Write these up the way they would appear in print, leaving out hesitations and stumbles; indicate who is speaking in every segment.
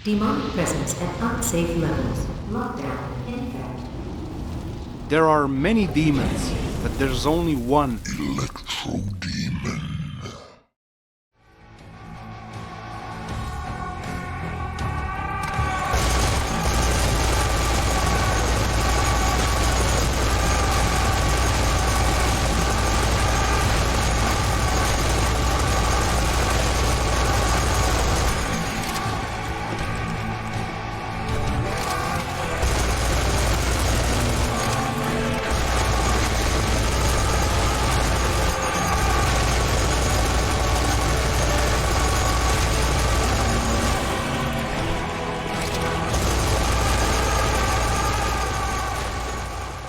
Speaker 1: Demonic presence at unsafe levels. Lockdown in effect.
Speaker 2: There are many demons, but there's only one.
Speaker 3: Electro-demon.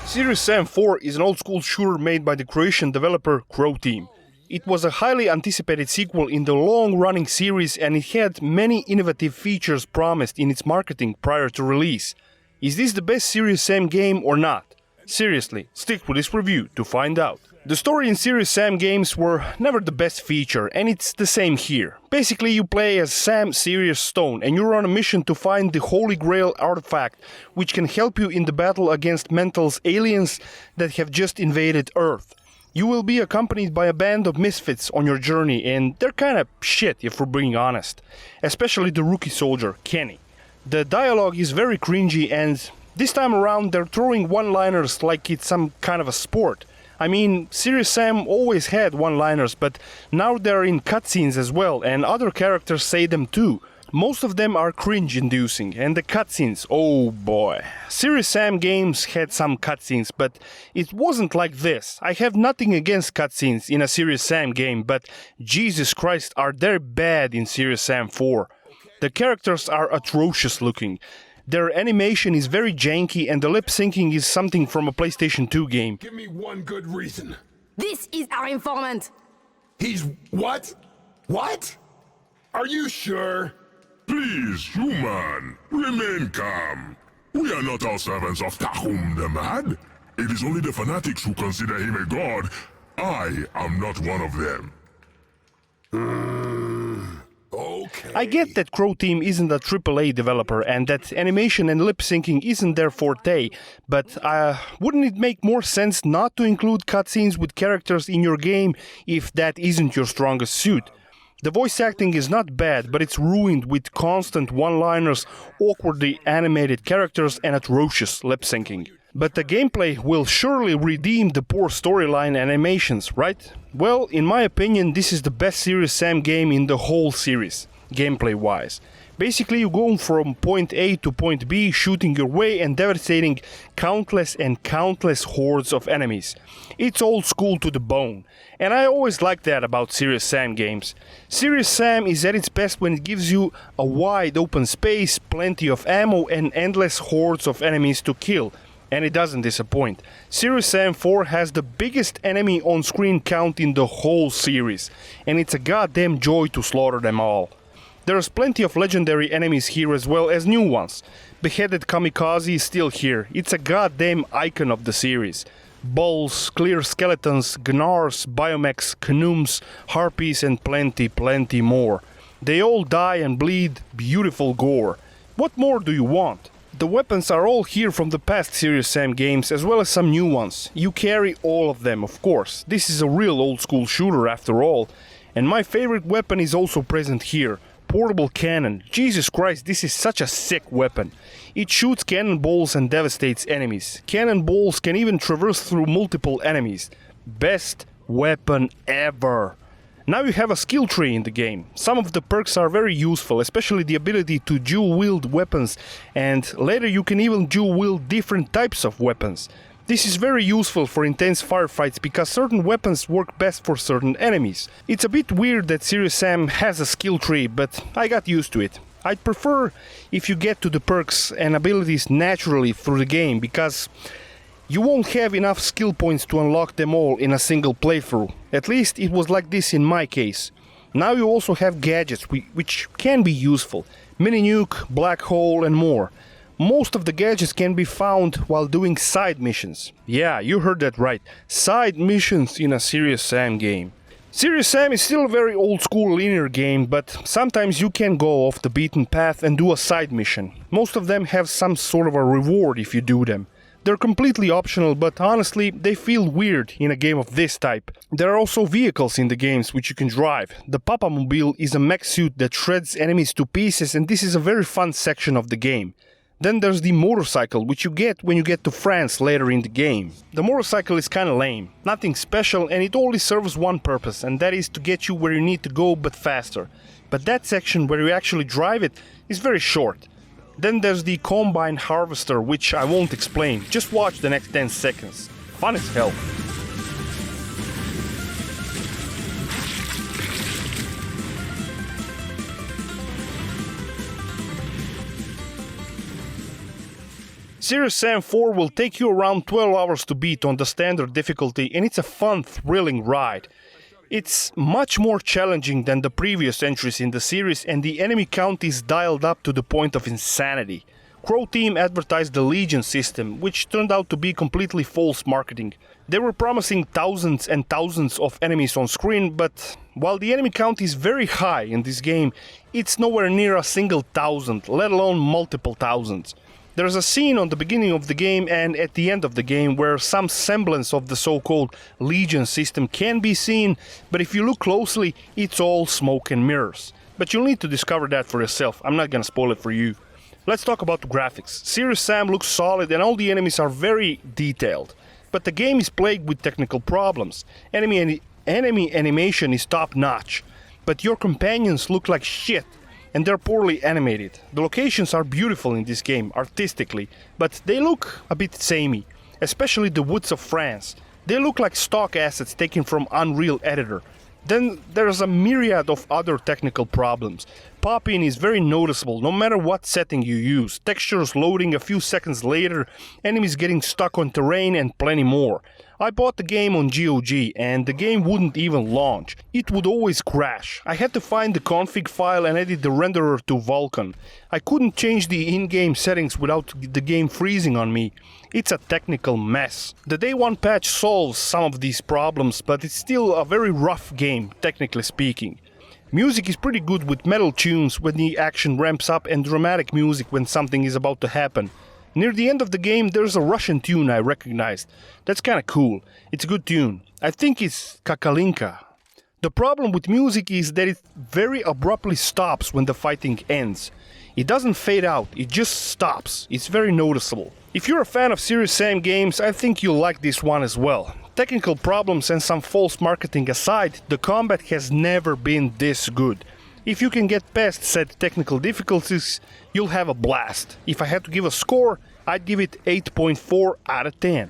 Speaker 4: Serious Sam 4 is an old-school shooter made by the Croatian developer Croteams. It was a highly anticipated sequel in the long-running series and it had many innovative features promised in its marketing prior to release. Is this the best Serious Sam game or not? Seriously, stick with this review to find out. The story in Serious Sam games were never the best feature, and it's the same here. Basically, you play as Sam Serious Stone, and you're on a mission to find the Holy Grail artifact, which can help you in the battle against Mental's aliens that have just invaded Earth. You will be accompanied by a band of misfits on your journey, and they're kinda shit if we're being honest. Especially the rookie soldier, Kenny. The dialogue is very cringy, and this time around they're throwing one-liners like it's some kind of a sport. I mean, Serious Sam always had one-liners, but now they're in cutscenes as well, and other characters say them too. Most of them are cringe-inducing, and the cutscenes, oh boy. Serious Sam games had some cutscenes, but it wasn't like this. I have nothing against cutscenes in a Serious Sam game, but Jesus Christ, are they bad in Serious Sam 4. The characters are atrocious looking. Their animation is very janky and the lip syncing is something from a PlayStation 2 game.
Speaker 3: Give me one good reason.
Speaker 5: This is our informant.
Speaker 3: He's what? What? Are you sure? Please, human, remain calm. We are not all servants of Tahum the Mad. It is only the fanatics who consider him a god. I am not one of them. Okay.
Speaker 4: I get that Croteams isn't a AAA developer and that animation and lip syncing isn't their forte, but wouldn't it make more sense not to include cutscenes with characters in your game if that isn't your strongest suit? The voice acting is not bad, but it's ruined with constant one-liners, awkwardly animated characters and atrocious lip syncing. But the gameplay will surely redeem the poor storyline and animations, right? Well, in my opinion, this is the best Serious Sam game in the whole series, gameplay-wise. Basically, you go from point A to point B, shooting your way and devastating countless and countless hordes of enemies. It's old school to the bone, and I always like that about Serious Sam games. Serious Sam is at its best when it gives you a wide open space, plenty of ammo and endless hordes of enemies to kill. And it doesn't disappoint. Serious Sam 4 has the biggest enemy on-screen count in the whole series, and it's a goddamn joy to slaughter them all. There's plenty of legendary enemies here as well as new ones. Beheaded Kamikaze is still here, it's a goddamn icon of the series. Bulls, clear skeletons, gnars, biomechs, canoes, harpies and plenty more. They all die and bleed beautiful gore. What more do you want? The weapons are all here from the past Serious Sam games as well as some new ones. You carry all of them, of course. This is a real old school shooter after all. And my favorite weapon is also present here. Portable cannon. Jesus Christ, this is such a sick weapon. It shoots cannonballs and devastates enemies. Cannonballs can even traverse through multiple enemies. Best weapon ever. Now you have a skill tree in the game. Some of the perks are very useful, especially the ability to dual-wield weapons, and later you can even dual-wield different types of weapons. This is very useful for intense firefights because certain weapons work best for certain enemies. It's a bit weird that Serious Sam has a skill tree, but I got used to it. I'd prefer if you get to the perks and abilities naturally through the game, because you won't have enough skill points to unlock them all in a single playthrough. At least it was like this in my case. Now you also have gadgets which can be useful. Mini nuke, black hole and more. Most of the gadgets can be found while doing side missions. Yeah, you heard that right. Side missions in a Serious Sam game. Serious Sam is still a very old school linear game, but sometimes you can go off the beaten path and do a side mission. Most of them have some sort of a reward if you do them. They're completely optional, but honestly, they feel weird in a game of this type. There are also vehicles in the games which you can drive. The Papamobile is a mech suit that shreds enemies to pieces, and this is a very fun section of the game. Then there's the motorcycle, which you get when you get to France later in the game. The motorcycle is kinda lame, nothing special, and it only serves one purpose, and that is to get you where you need to go but faster. But that section where you actually drive it is very short. Then there's the combine harvester, which I won't explain, just watch the next 10 seconds. Fun as hell. Serious Sam 4 will take you around 12 hours to beat on the standard difficulty, and it's a fun, thrilling ride. It's much more challenging than the previous entries in the series, and the enemy count is dialed up to the point of insanity. Croteams advertised the Legion system, which turned out to be completely false marketing. They were promising thousands and thousands of enemies on screen, but while the enemy count is very high in this game, it's nowhere near a single thousand, let alone multiple thousands. There's a scene on the beginning of the game and at the end of the game where some semblance of the so-called Legion system can be seen, but if you look closely, it's all smoke and mirrors. But you'll need to discover that for yourself, I'm not gonna spoil it for you. Let's talk about the graphics. Serious Sam looks solid and all the enemies are very detailed. But the game is plagued with technical problems. Enemy animation is top-notch, but your companions look like shit. And they're poorly animated. The locations are beautiful in this game, artistically, but they look a bit samey, especially the woods of France. They look like stock assets taken from Unreal Editor. Then there's a myriad of other technical problems. Pop-in is very noticeable no matter what setting you use. Textures loading a few seconds later, enemies getting stuck on terrain and plenty more. I bought the game on GOG and the game wouldn't even launch. It would always crash. I had to find the config file and edit the renderer to Vulkan. I couldn't change the in-game settings without the game freezing on me. It's a technical mess. The Day 1 patch solves some of these problems, but it's still a very rough game, technically speaking. Music is pretty good with metal tunes when the action ramps up and dramatic music when something is about to happen. Near the end of the game there's a Russian tune I recognized. That's kinda cool. It's a good tune. I think it's Kakalinka. The problem with music is that it very abruptly stops when the fighting ends. It doesn't fade out, it just stops. It's very noticeable. If you're a fan of Serious Sam games, I think you'll like this one as well. Technical problems and some false marketing aside, the combat has never been this good. If you can get past said technical difficulties, you'll have a blast. If I had to give a score, I'd give it 8.4 out of 10.